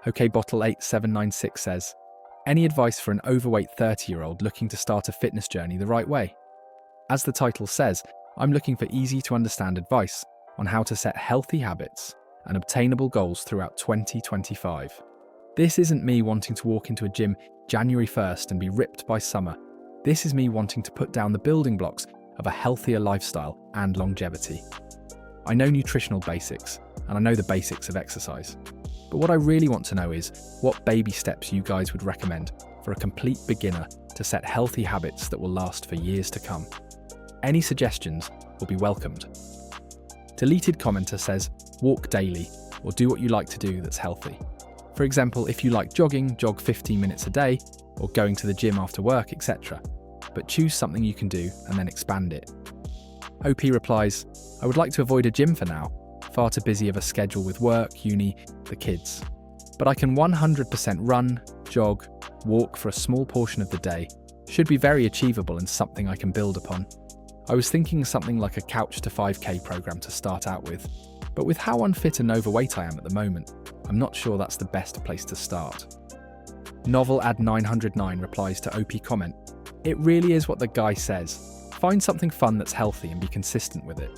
OK Bottle 8796 says, any advice for an overweight 30-year-old looking to start a fitness journey the right way? As the title says, I'm looking for easy-to-understand advice on how to set healthy habits and obtainable goals throughout 2025. This isn't me wanting to walk into a gym January 1st and be ripped by summer. This is me wanting to put down the building blocks of a healthier lifestyle and longevity. I know nutritional basics, and I know the basics of exercise. But what I really want to know is what baby steps you guys would recommend for a complete beginner to set healthy habits that will last for years to come. Any suggestions will be welcomed. Deleted commenter says, walk daily, or do what you like to do that's healthy. For example, if you like jogging, jog 15 minutes a day, or going to the gym after work, etc. But choose something you can do and then expand it. OP replies, I would like to avoid a gym for now. Far too busy of a schedule with work, uni, the kids. But I can 100% run, jog, walk for a small portion of the day. Should be very achievable and something I can build upon. I was thinking something like a couch to 5K program to start out with. But with how unfit and overweight I am at the moment, I'm not sure that's the best place to start. Novel Ad 909 replies to OP comment, it really is what the guy says. Find something fun that's healthy and be consistent with it.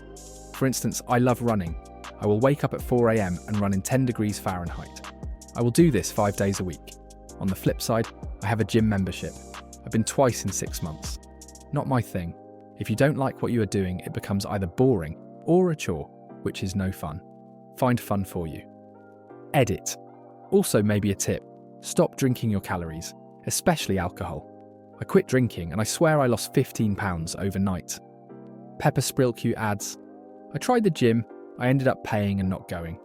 For instance, I love running. I will wake up at 4 AM and run in 10 degrees Fahrenheit. I will do this 5 days a week. On the flip side, I have a gym membership. I've been twice in 6 months. Not my thing. If you don't like what you are doing, it becomes either boring or a chore, which is no fun. Find fun for you. Edit. Also maybe a tip. Stop drinking your calories, especially alcohol. I quit drinking and I swear I lost 15 pounds overnight. Pepper Sprilq adds, I tried the gym, I ended up paying and not going.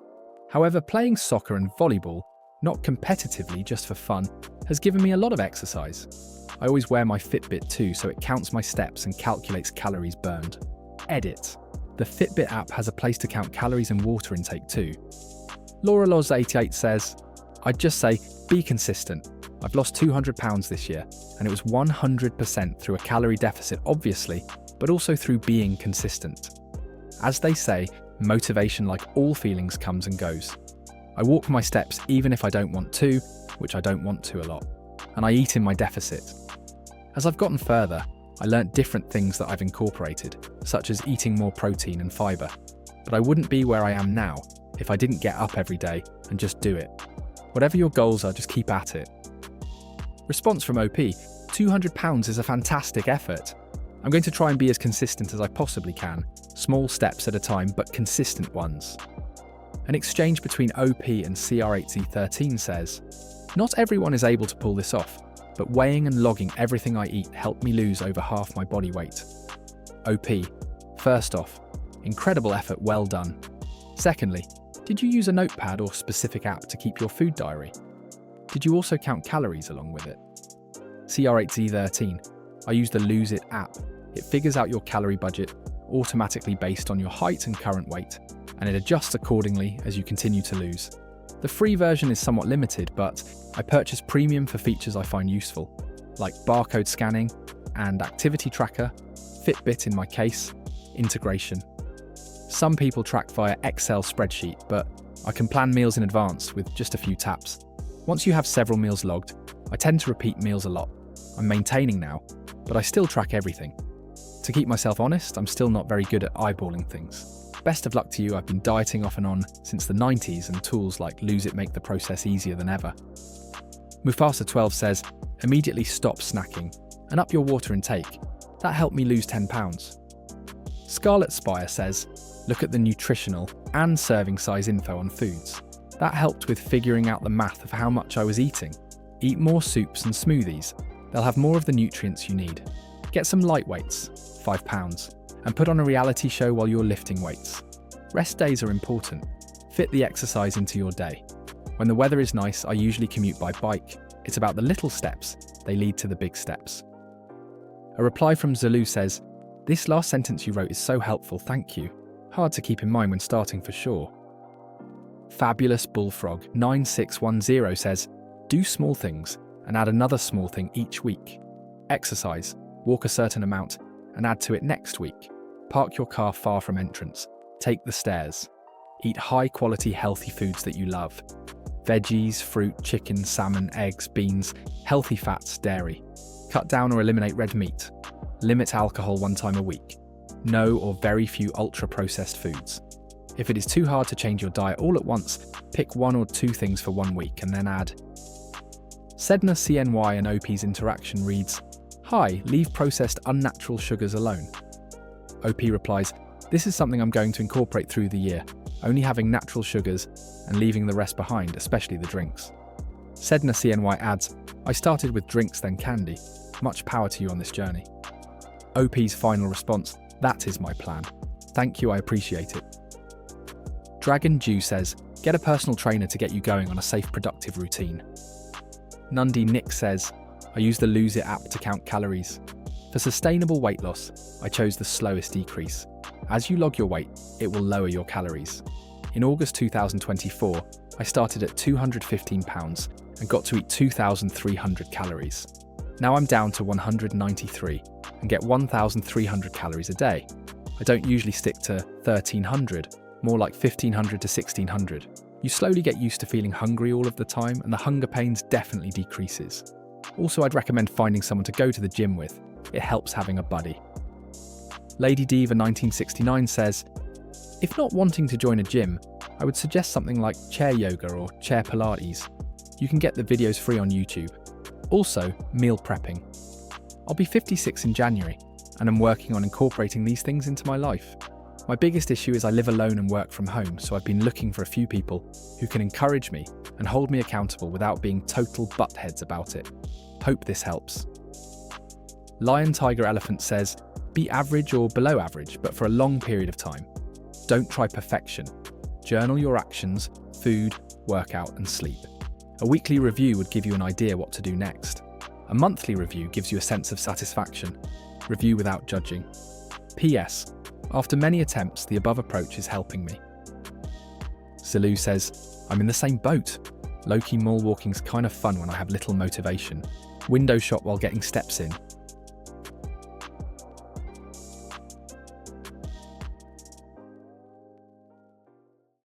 However, playing soccer and volleyball, not competitively, just for fun, has given me a lot of exercise. I always wear my Fitbit too, so it counts my steps and calculates calories burned. Edit. The Fitbit app has a place to count calories and water intake too. Laura Loz88 says, I'd just say, be consistent. I've lost 200 pounds this year, and it was 100% through a calorie deficit, obviously, but also through being consistent. As they say, motivation, like all feelings, comes and goes. I walk my steps even if I don't want to, which I don't want to a lot, and I eat in my deficit. As I've gotten further, I learnt different things that I've incorporated, such as eating more protein and fibre, but I wouldn't be where I am now if I didn't get up every day and just do it. Whatever your goals are, just keep at it. Response from OP, 200 pounds is a fantastic effort. I'm going to try and be as consistent as I possibly can, small steps at a time, but consistent ones. An exchange between OP and CR8Z13 says, not everyone is able to pull this off, but weighing and logging everything I eat helped me lose over half my body weight. OP, first off, incredible effort, well done. Secondly, did you use a notepad or specific app to keep your food diary? Did you also count calories along with it? CR8Z13, I use the Lose It app. It figures out your calorie budget automatically based on your height and current weight, and it adjusts accordingly as you continue to lose. The free version is somewhat limited, but I purchase premium for features I find useful, like barcode scanning and activity tracker, Fitbit in my case, integration. Some people track via Excel spreadsheet, but I can plan meals in advance with just a few taps. Once you have several meals logged, I tend to repeat meals a lot. I'm maintaining now, but I still track everything. To keep myself honest, I'm still not very good at eyeballing things. Best of luck to you. I've been dieting off and on since the 90s, and tools like Lose It make the process easier than ever. Mufasa12 says, immediately stop snacking and up your water intake. That helped me lose 10 pounds. Scarlet Spire says, look at the nutritional and serving size info on foods. That helped with figuring out the math of how much I was eating. Eat more soups and smoothies. They'll have more of the nutrients you need. Get some light weights, 5 pounds, and put on a reality show while you're lifting weights. Rest days are important. Fit the exercise into your day. When the weather is nice, I usually commute by bike. It's about the little steps. They lead to the big steps. A reply from Zulu says, this last sentence you wrote is so helpful, thank you. Hard to keep in mind when starting for sure. Fabulous Bullfrog 9610 says, do small things and add another small thing each week. Exercise, walk a certain amount, and add to it next week. Park your car far from entrance. Take the stairs. Eat high-quality, healthy foods that you love. Veggies, fruit, chicken, salmon, eggs, beans, healthy fats, dairy. Cut down or eliminate red meat. Limit alcohol 1 time a week. No or very few ultra-processed foods. If it is too hard to change your diet all at once, pick 1 or 2 things for 1 week and then add. Sedna CNY and OP's interaction reads, "Hi, leave processed unnatural sugars alone." OP replies, "This is something I'm going to incorporate through the year, only having natural sugars and leaving the rest behind, especially the drinks." Sedna CNY adds, "I started with drinks then candy. Much power to you on this journey." OP's final response, "That is my plan. Thank you, I appreciate it." Dragon Dew says, "Get a personal trainer to get you going on a safe, productive routine." Nundi Nick says, "I use the Lose It app to count calories. For sustainable weight loss, I chose the slowest decrease. As you log your weight, it will lower your calories. In August 2024, I started at 215 pounds and got to eat 2,300 calories. Now I'm down to 193 and get 1,300 calories a day. I don't usually stick to 1,300, more like 1,500 to 1,600. You slowly get used to feeling hungry all of the time, and the hunger pains definitely decreases. Also, I'd recommend finding someone to go to the gym with. It helps having a buddy." Lady Diva 1969 says, "If not wanting to join a gym, I would suggest something like chair yoga or chair Pilates. You can get the videos free on YouTube. Also, meal prepping. I'll be 56 in January, and I'm working on incorporating these things into my life. My biggest issue is I live alone and work from home, so I've been looking for a few people who can encourage me and hold me accountable without being total buttheads about it. Hope this helps." Lion Tiger Elephant says, "Be average or below average, but for a long period of time. Don't try perfection. Journal your actions, food, workout, and sleep. A weekly review would give you an idea what to do next. A monthly review gives you a sense of satisfaction. Review without judging. PS. After many attempts, the above approach is helping me." Salu says, "I'm in the same boat. Low-key mall walking's kind of fun when I have little motivation. Window shop while getting steps in.